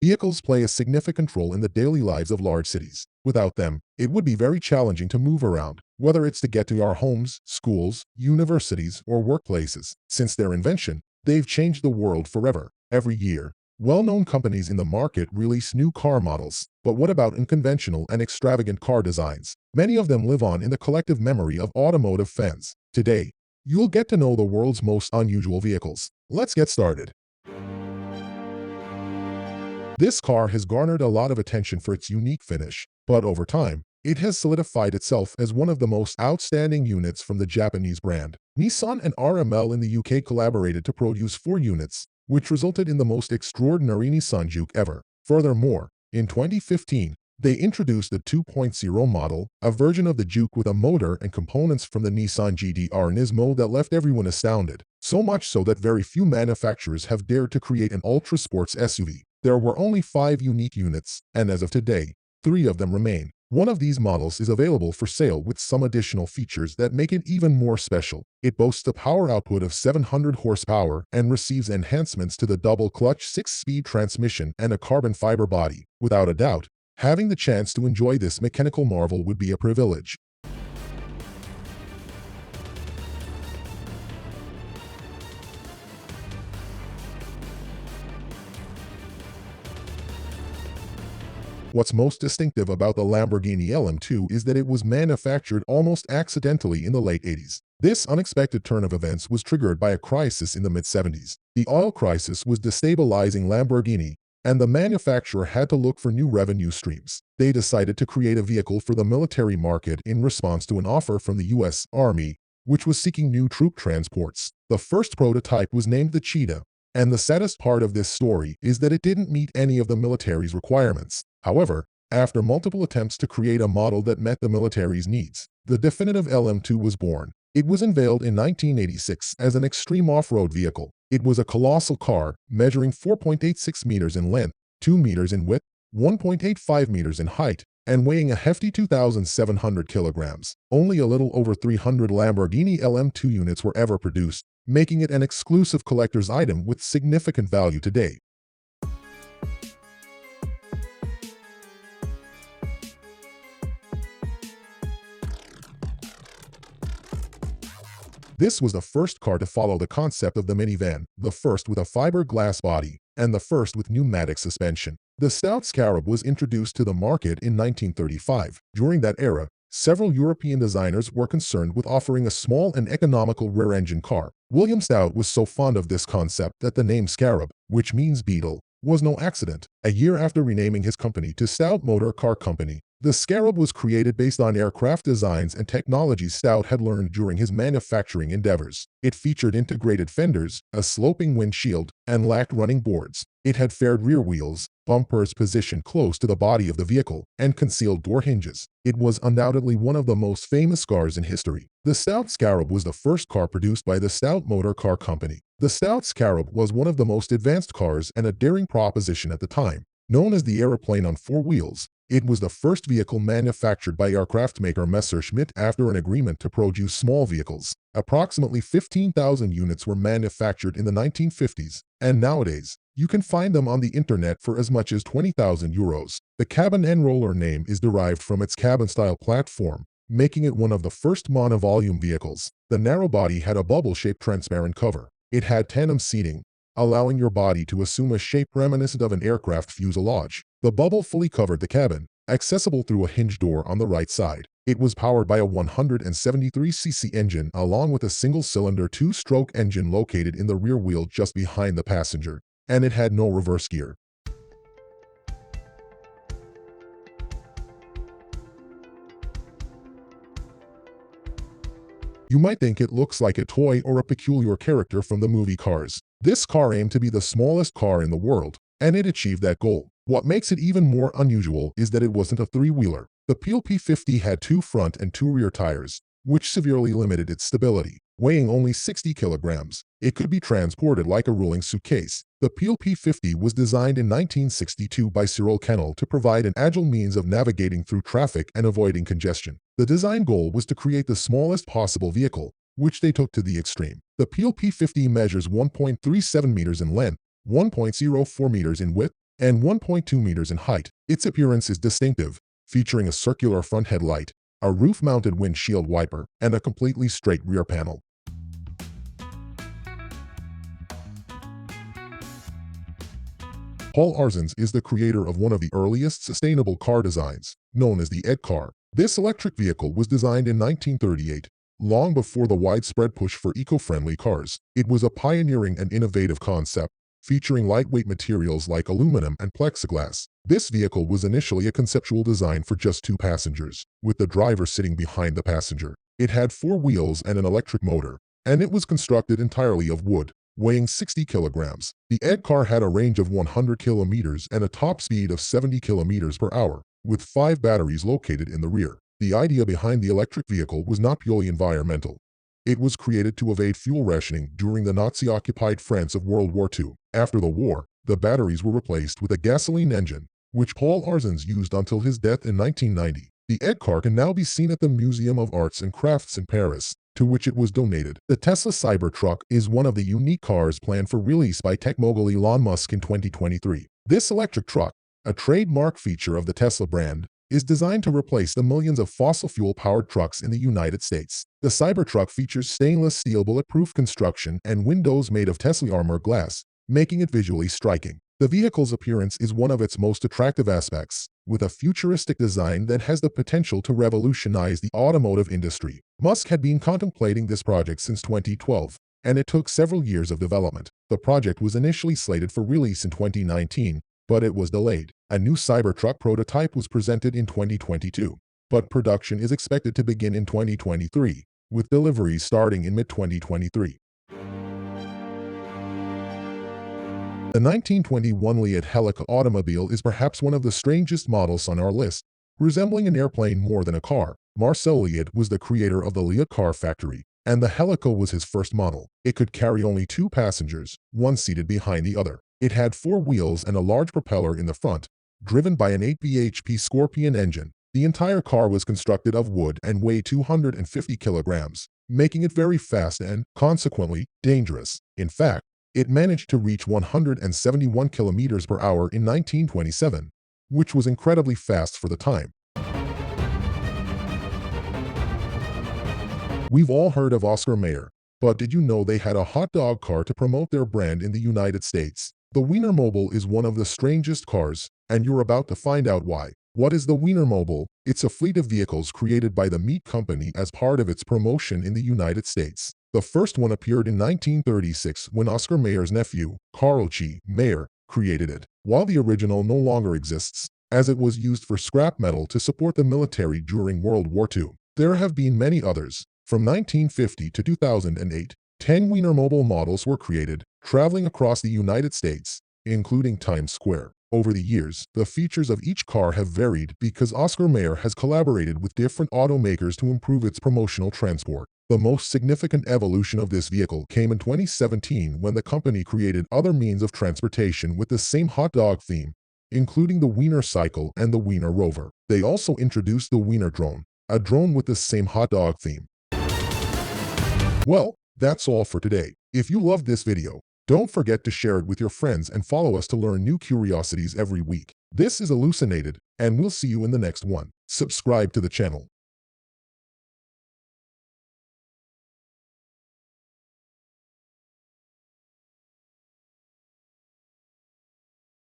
Vehicles play a significant role in the daily lives of large cities. Without them, it would be very challenging to move around, whether it's to get to our homes, schools, universities, or workplaces. Since their invention, they've changed the world forever. Every year, well-known companies in the market release new car models. But what about unconventional and extravagant car designs? Many of them live on in the collective memory of automotive fans. Today, you'll get to know the world's most unusual vehicles. Let's get started. This car has garnered a lot of attention for its unique finish, but over time, it has solidified itself as one of the most outstanding units from the Japanese brand. Nissan and RML in the UK collaborated to produce 4 units, which resulted in the most extraordinary Nissan Juke ever. Furthermore, in 2015, they introduced the 2.0 model, a version of the Juke with a motor and components from the Nissan GT-R Nismo that left everyone astounded. So much so that very few manufacturers have dared to create an ultra-sports SUV. There were only 5 unique units, and as of today, 3 of them remain. One of these models is available for sale with some additional features that make it even more special. It boasts a power output of 700 horsepower and receives enhancements to the double-clutch 6-speed transmission and a carbon fiber body. Without a doubt, having the chance to enjoy this mechanical marvel would be a privilege. What's most distinctive about the Lamborghini LM2 is that it was manufactured almost accidentally in the late 80s. This unexpected turn of events was triggered by a crisis in the mid-70s. The oil crisis was destabilizing Lamborghini, and the manufacturer had to look for new revenue streams. They decided to create a vehicle for the military market in response to an offer from the US Army, which was seeking new troop transports. The first prototype was named the Cheetah, and the saddest part of this story is that it didn't meet any of the military's requirements. However, after multiple attempts to create a model that met the military's needs, the definitive LM2 was born. It was unveiled in 1986 as an extreme off-road vehicle. It was a colossal car, measuring 4.86 meters in length, 2 meters in width, 1.85 meters in height, and weighing a hefty 2,700 kilograms. Only a little over 300 Lamborghini LM2 units were ever produced, making it an exclusive collector's item with significant value today. This was the first car to follow the concept of the minivan, the first with a fiberglass body, and the first with pneumatic suspension. The Stout Scarab was introduced to the market in 1935. During that era, several European designers were concerned with offering a small and economical rear-engine car. William Stout was so fond of this concept that the name Scarab, which means beetle, was no accident. A year after renaming his company to Stout Motor Car Company, the Scarab was created based on aircraft designs and technologies Stout had learned during his manufacturing endeavors. It featured integrated fenders, a sloping windshield, and lacked running boards. It had faired rear wheels, bumpers positioned close to the body of the vehicle, and concealed door hinges. It was undoubtedly one of the most famous cars in history. The Stout Scarab was the first car produced by the Stout Motor Car Company. The Stout Scarab was one of the most advanced cars and a daring proposition at the time. Known as the aeroplane on 4 wheels, it was the first vehicle manufactured by aircraft maker Messerschmitt after an agreement to produce small vehicles. Approximately 15,000 units were manufactured in the 1950s, and nowadays, you can find them on the internet for as much as €20,000. The cabin and roller name is derived from its cabin-style platform, making it one of the first monovolume vehicles. The narrow body had a bubble-shaped transparent cover. It had tandem seating, allowing your body to assume a shape reminiscent of an aircraft fuselage. The bubble fully covered the cabin, accessible through a hinge door on the right side. It was powered by a 173cc engine along with a single-cylinder 2-stroke engine located in the rear wheel just behind the passenger, and it had no reverse gear. You might think it looks like a toy or a peculiar character from the movie Cars. This car aimed to be the smallest car in the world, and it achieved that goal. What makes it even more unusual is that it wasn't a 3-wheeler. The PLP-50 had 2 front and 2 rear tires, which severely limited its stability. Weighing only 60 kilograms, it could be transported like a rolling suitcase. The PLP-50 was designed in 1962 by Cyril Kennel to provide an agile means of navigating through traffic and avoiding congestion. The design goal was to create the smallest possible vehicle, which they took to the extreme. The PLP-50 measures 1.37 meters in length, 1.04 meters in width, and 1.2 meters in height. Its appearance is distinctive, featuring a circular front headlight, a roof-mounted windshield wiper, and a completely straight rear panel. Paul Arzens is the creator of one of the earliest sustainable car designs, known as the ed car. This electric vehicle was designed in 1938, long before the widespread push for eco-friendly cars. It was a pioneering and innovative concept, featuring lightweight materials like aluminum and plexiglass. This vehicle was initially a conceptual design for just 2 passengers, with the driver sitting behind the passenger. It had 4 wheels and an electric motor, and it was constructed entirely of wood, weighing 60 kilograms. The ed car had a range of 100 kilometers and a top speed of 70 kilometers per hour, with 5 batteries located in the rear. The idea behind the electric vehicle was not purely environmental. It was created to evade fuel rationing during the Nazi-occupied France of World War II. After the war, the batteries were replaced with a gasoline engine, which Paul Arzens used until his death in 1990. The ed car can now be seen at the Museum of Arts and Crafts in Paris, to which it was donated. The Tesla Cybertruck is one of the unique cars planned for release by tech mogul Elon Musk in 2023. This electric truck, a trademark feature of the Tesla brand, is designed to replace the millions of fossil fuel-powered trucks in the United States. The Cybertruck features stainless steel bulletproof construction and windows made of Tesla armor glass, making it visually striking. The vehicle's appearance is one of its most attractive aspects, with a futuristic design that has the potential to revolutionize the automotive industry. Musk had been contemplating this project since 2012, and it took several years of development. The project was initially slated for release in 2019, but it was delayed. A new Cybertruck prototype was presented in 2022, but production is expected to begin in 2023, with deliveries starting in mid-2023. The 1921 Liat Helica automobile is perhaps one of the strangest models on our list, resembling an airplane more than a car. Marcel Liat was the creator of the Liat car factory, and the Helica was his first model. It could carry only 2 passengers, one seated behind the other. It had 4 wheels and a large propeller in the front, driven by an 8 bhp Scorpion engine. The entire car was constructed of wood and weighed 250 kilograms, making it very fast and, consequently, dangerous. In fact, it managed to reach 171 kilometers per hour in 1927, which was incredibly fast for the time. We've all heard of Oscar Mayer, but did you know they had a hot dog car to promote their brand in the United States? The Wienermobile is one of the strangest cars, and you're about to find out why. What is the Wienermobile? It's a fleet of vehicles created by the meat company as part of its promotion in the United States. The first one appeared in 1936 when Oscar Mayer's nephew, Carl G. Mayer, created it. While the original no longer exists, as it was used for scrap metal to support the military during World War II. There have been many others. From 1950 to 2008, 10 Wienermobile models were created, traveling across the United States, including Times Square. Over the years, the features of each car have varied because Oscar Mayer has collaborated with different automakers to improve its promotional transport. The most significant evolution of this vehicle came in 2017 when the company created other means of transportation with the same hot dog theme, including the Wiener Cycle and the Wiener Rover. They also introduced the Wiener Drone, a drone with the same hot dog theme. Well, that's all for today. If you loved this video, don't forget to share it with your friends and follow us to learn new curiosities every week. This is Hallucinated, and we'll see you in the next one. Subscribe to the channel.